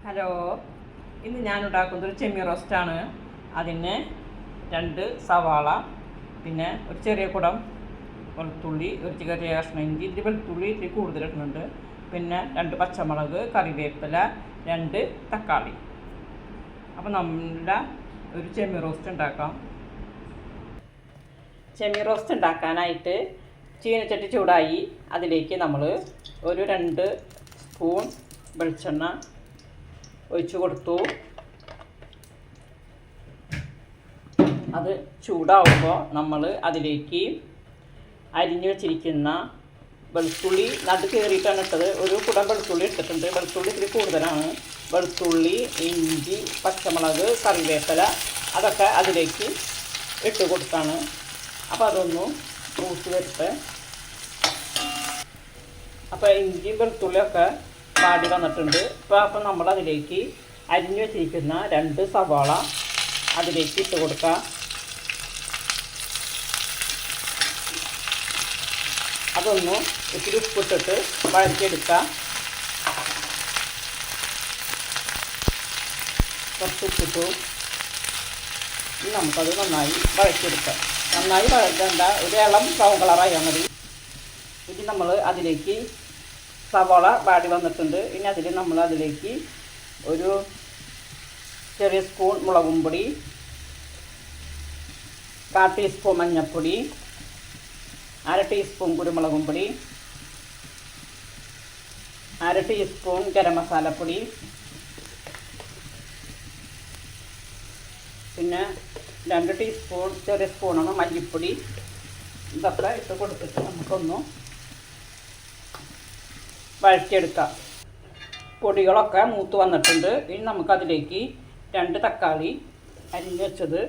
Hello, ഇന്ന് ഞാൻ ഉണ്ടാക്കുന്നതൊരു ചെമ്മീൻ റോസ്റ്റാണ്. അതിന് 2 സവാള, പിന്നെ ഒരു ചെറിയ കുടം വെളുത്തുള്ളി, ഒരു ചെറിയ കഷ്ണം ഇഞ്ചി, ഇത്തിരി വെളുത്തുള്ളി ഇത്തിരി കൂടുതലിടുന്നുണ്ട്, പിന്നെ 2 പച്ചമുളക്, കറിവേപ്പില, 2 തക്കാളി. അപ്പോൾ നമ്മുടെ ഒരു ചെമ്മീൻ റോസ്റ്റ് ഉണ്ടാക്കാം. ചെമ്മീൻ റോസ്റ്റ് ഉണ്ടാക്കാനായിട്ട് ചീനച്ചട്ടി ചൂടായി അതിലേക്ക് നമ്മൾ ഒരു 2 സ്പൂൺ വെളിച്ചെണ്ണ ഒഴിച്ചു കൊടുത്തു. അത് ചൂടാവുമ്പോൾ നമ്മൾ അതിലേക്ക് അരിഞ്ഞു വെച്ചിരിക്കുന്ന വെളുത്തുള്ളി നടു കയറിയിട്ടാണ് ഇട്ടത്. ഒരു കുടം വെളുത്തുള്ളി ഇട്ടിട്ടുണ്ട്. വെളുത്തുള്ളി ഇത്തിരി കൂടുതലാണ്. വെളുത്തുള്ളി, ഇഞ്ചി, പച്ചമുളക്, കറിവേപ്പില അതൊക്കെ അതിലേക്ക് ഇട്ട് കൊടുത്താണ്. അപ്പോൾ അതൊന്ന് മൂത്ത് വരട്ടെ. അപ്പോൾ ഇഞ്ചി വെളുത്തുള്ളിയൊക്കെ വാടി വന്നിട്ടുണ്ട്. അപ്പോൾ നമ്മളതിലേക്ക് അരിഞ്ഞു വെച്ചിരിക്കുന്ന 2 സവാള അതിലേക്ക് ഇട്ട് കൊടുക്കാം. അതൊന്ന് ഇത്തിരി ഉപ്പിട്ടിട്ട് വഴറ്റിയെടുക്കാം. കുറച്ച് ഉപ്പിട്ടു. ഇനി നമുക്കത് നന്നായി വഴറ്റിയെടുക്കാം. നന്നായി വഴറ്റേണ്ട, ഒരു ഇളം ബ്രൗൺ കളറായാൽ മതി. ഇനി നമ്മൾ അതിലേക്ക് സവാള വാടി വന്നിട്ടുണ്ട്. ഇനി അതിലേക്ക് ഒരു ചെറിയ സ്പൂൺ മുളകും പൊടി, 1/4 ടീസ്പൂൺ മഞ്ഞൾപ്പൊടി, 1/2 ടീസ്പൂൺ കുരുമുളകും പൊടി, 1/2 ടീസ്പൂൺ ഗരം മസാലപ്പൊടി, പിന്നെ 2 ടീസ്പൂൺ ചെറിയ സ്പൂണാണ് മല്ലിപ്പൊടി. ഇതൊക്കെ ഇട്ട് കൊടുത്തിട്ട് നമുക്കൊന്ന് വഴറ്റിയെടുക്കാം. പൊടികളൊക്കെ മൂത്ത് വന്നിട്ടുണ്ട്. ഇനി നമുക്കതിലേക്ക് 2 തക്കാളി അരിഞ്ഞ് വെച്ചത്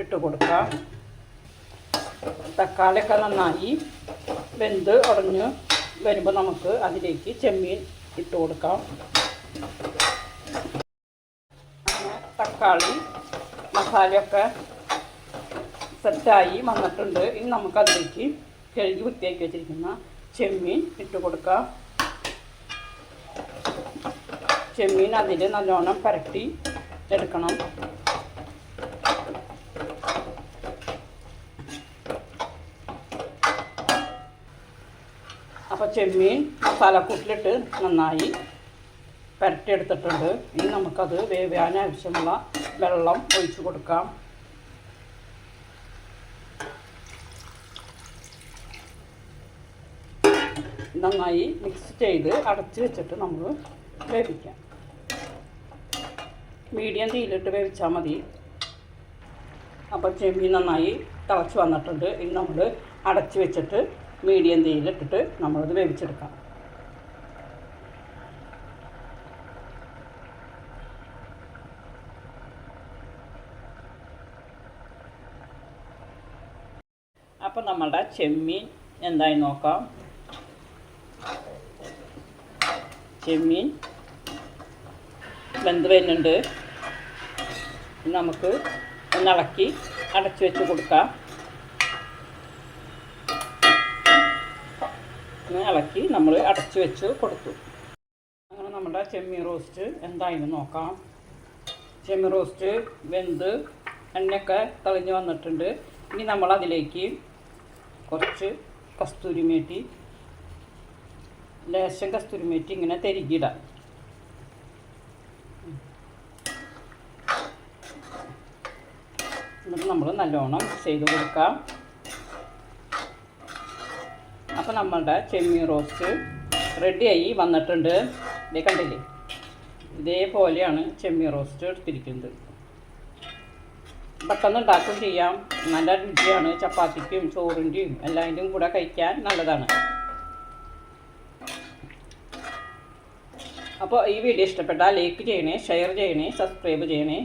ഇട്ട് കൊടുക്കാം. തക്കാളിയൊക്കെ നന്നായി വെന്ത് ഉടഞ്ഞ് വരുമ്പോൾ നമുക്ക് അതിലേക്ക് ചെമ്മീൻ ഇട്ട് കൊടുക്കാം. തക്കാളി മസാലയൊക്കെ സെറ്റായി വന്നിട്ടുണ്ട്. ഇനി നമുക്കതിലേക്ക് കഴുകി വൃത്തിയാക്കി വെച്ചിരിക്കുന്ന ചെമ്മീൻ ഇട്ട് കൊടുക്കാം. ചെമ്മീൻ അതിൽ നല്ലോണം പരട്ടി എടുക്കണം. അപ്പോൾ ചെമ്മീൻ മസാലക്കൂട്ടിലിട്ട് നന്നായി പരട്ടിയെടുത്തിട്ടുണ്ട്. ഇനി നമുക്കത് വേവാൻ ആവശ്യമുള്ള വെള്ളം ഒഴിച്ചു കൊടുക്കാം. നന്നായി മിക്സ് ചെയ്ത് അടച്ച് വെച്ചിട്ട് നമ്മൾ വേവിക്കാം. മീഡിയം തീയിലിട്ട് വേവിച്ചാൽ മതി. അപ്പോൾ ചെമ്മീൻ നന്നായി തിളച്ച് വന്നിട്ടുണ്ട്. ഇനി നമ്മൾ അടച്ച് വെച്ചിട്ട് മീഡിയം തീയിലിട്ടിട്ട് നമ്മളത് വേവിച്ചെടുക്കാം. അപ്പോൾ നമ്മളുടെ ചെമ്മീൻ എന്തായി നോക്കാം. ചെമ്മീൻ വെന്ത് വരുന്നുണ്ട്. നമുക്ക് ഒന്നിളക്കി അടച്ചു വെച്ച് കൊടുക്കാം. ഇളക്കി നമ്മൾ അടച്ചു വെച്ച് കൊടുത്തു. അങ്ങനെ നമ്മുടെ ചെമ്മീൻ റോസ്റ്റ് എന്തായാലും നോക്കാം. ചെമ്മീൻ റോസ്റ്റ് വെന്ത് എണ്ണയൊക്കെ തെളിഞ്ഞ് വന്നിട്ടുണ്ട്. ഇനി നമ്മളതിലേക്ക് കുറച്ച് കസ്തൂരി മേത്തി, ലേശം കസ്തൂരി മേത്തി ഇങ്ങനെ തിരികിടാം. എന്നിട്ട് നമ്മൾ നല്ലോണം ചെയ്ത് കൊടുക്കാം. അപ്പോൾ നമ്മളുടെ ചെമ്മീൻ റോസ്റ്റ് റെഡിയായി വന്നിട്ടുണ്ട്. ഇതേ കണ്ടില്ലേ, ഇതേപോലെയാണ് ചെമ്മീൻ റോസ്റ്റ് എടുത്തിരിക്കുന്നത്. പെട്ടെന്ന് ഉണ്ടാക്കുകയും ചെയ്യാം. നല്ല രുചിയാണ്. ചപ്പാത്തിക്കും ചോറിൻ്റെയും എല്ലാതിൻ്റെയും കൂടെ കഴിക്കാൻ നല്ലതാണ്. അപ്പോൾ ഈ വീഡിയോ ഇഷ്ടപ്പെട്ടാൽ ലൈക്ക് ചെയ്യണേ, ഷെയർ ചെയ്യണേ, സബ്സ്ക്രൈബ് ചെയ്യണേ.